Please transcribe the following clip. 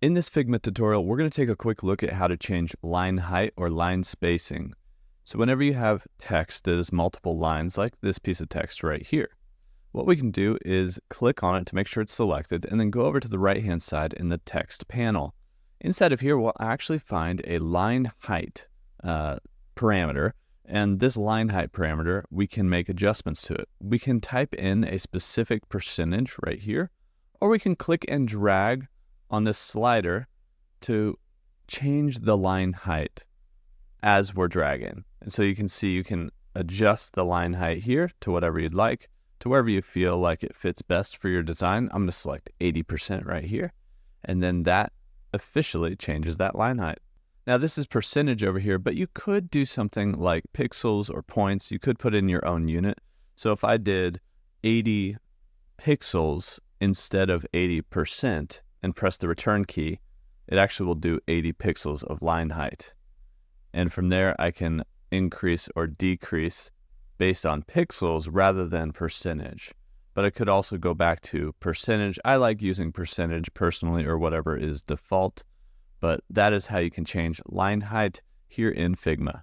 In this Figma tutorial, we're going to take a quick look at how to change line height or line spacing. So whenever you have text that is multiple lines, like this piece of text right here, what we can do is click on it to make sure it's selected and then go over to the right-hand side in the text panel. Inside of here, we'll actually find a line height parameter. And this line height parameter, we can make adjustments to it. We can type in a specific percentage right here, or we can click and drag on this slider to change the line height as we're dragging. And so you can see you can adjust the line height here to whatever you'd like, to wherever you feel like it fits best for your design. I'm going to select 80% right here, and then that officially changes that line height. Now this is percentage over here, but you could do something like pixels or points. You could put in your own unit. So if I did 80 pixels instead of 80%, and press the return key, it actually will do 80 pixels of line height. And from there, I can increase or decrease based on pixels rather than percentage. But I could also go back to percentage. I like using percentage personally, or whatever is default, but that is how you can change line height here in Figma.